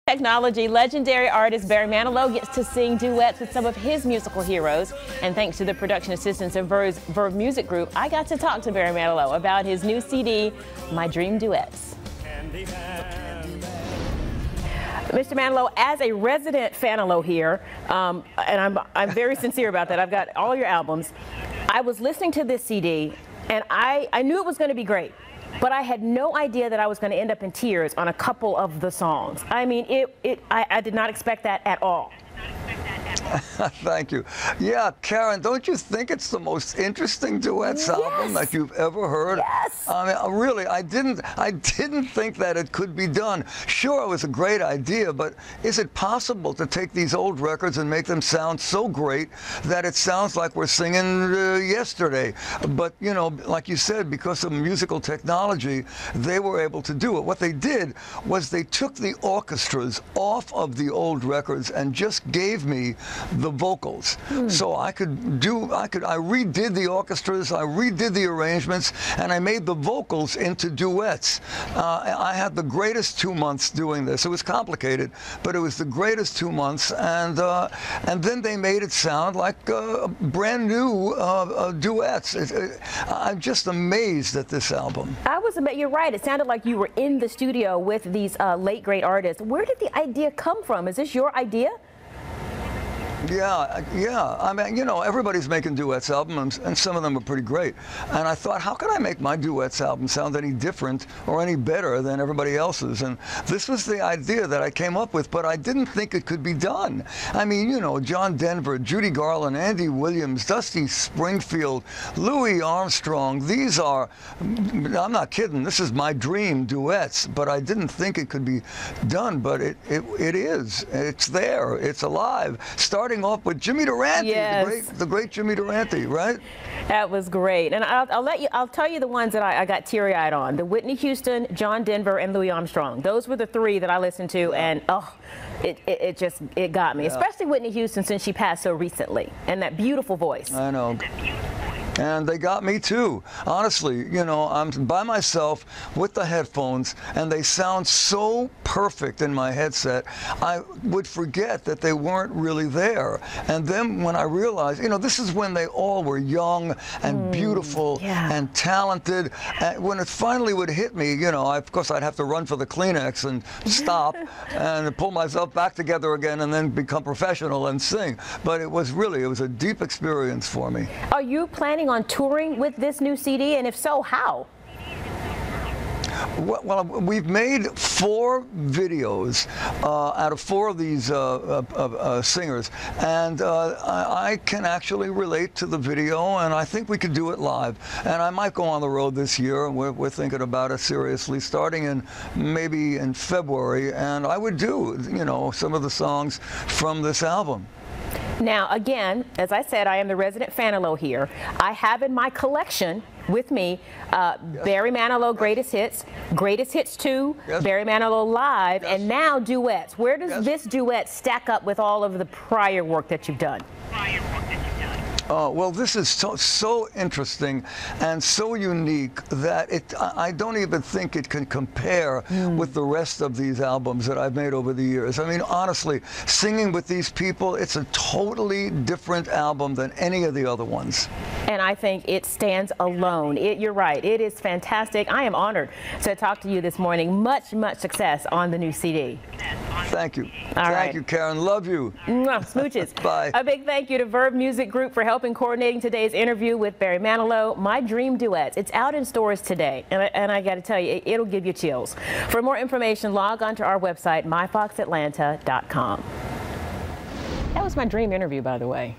Technology, legendary artist Barry Manilow gets to sing duets with some of his musical heroes. And thanks to the production assistants of Verve Music Group, I got to talk to Barry Manilow about his new CD, My Dream Duets. Mr. Manilow, as a resident Fanilow here, and I'm very sincere about that, I've got all your albums. I was listening to this CD, and I knew it was going to be great. But I had no idea that I was going to end up in tears on a couple of the songs. I mean, I did not expect that at all. Thank you. Yeah, Karen, don't you think it's the most interesting duets album that you've ever heard? Yes. I mean, really, I didn't think that it could be done. Sure, it was a great idea, but is it possible to take these old records and make them sound so great that it sounds like we're singing yesterday? But, you know, like you said, because of musical technology, they were able to do it. What they did was they took the orchestras off of the old records and just gave me the vocals. So I redid the orchestras, I redid the arrangements, and I made the vocals into duets. I had the greatest 2 months doing this. It was complicated, but it was the greatest 2 months, and then they made it sound like brand new duets. I'm just amazed at this album. I was amazed. You're right. It sounded like you were in the studio with these late great artists. Where did the idea come from? Is this your idea? Yeah. I mean, you know, everybody's making duets albums, and some of them are pretty great. And I thought, how can I make my duets album sound any different or any better than everybody else's? And this was the idea that I came up with, but I didn't think it could be done. I mean, you know, John Denver, Judy Garland, Andy Williams, Dusty Springfield, Louis Armstrong. These are, I'm not kidding, this is my dream duets, but I didn't think it could be done, but it is. It's there. It's alive. Starting off with Jimmy Durante, yes. the great Jimmy Durante, right? That was great, and I'll tell you the ones that I got teary-eyed on: the Whitney Houston, John Denver, and Louis Armstrong. Those were the three that I listened to, and it got me, especially Whitney Houston, since she passed so recently, and that beautiful voice. I know. And they got me too. Honestly, you know, I'm by myself with the headphones, and they sound so perfect in my headset, I would forget that they weren't really there. And then when I realized, you know, this is when they all were young and beautiful and talented. And when it finally would hit me, you know, of course I'd have to run for the Kleenex and stop and pull myself back together again and then become professional and sing. But it was a deep experience for me. Are you planning on touring with this new CD, and if so, how? Well, we've made 4 videos out of 4 of these singers, and I can actually relate to the video, and I think we could do it live. And I might go on the road this year. We're thinking about it seriously, starting maybe in February, and I would do, you know, some of the songs from this album. Now, again, as I said, I am the resident Fanilow here. I have in my collection with me Barry Manilow Greatest Hits 2, Barry Manilow Live, and now duets. Where does this duet stack up with all of the prior work that you've done? Well, this is so interesting and so unique that I don't even think it can compare with the rest of these albums that I've made over the years. I mean, honestly, singing with these people, it's a totally different album than any of the other ones. And I think it stands alone. You're right. It is fantastic. I am honored to talk to you this morning. Much success on the new CD. Thank you. Thank you, Karen. Love you. Smooches. Bye. A big thank you to Verve Music Group for helping coordinating today's interview with Barry Manilow. My Dream Duets. It's out in stores today, and I got to tell you, it'll give you chills. For more information, log on to our website, myfoxatlanta.com. That was my dream interview, by the way.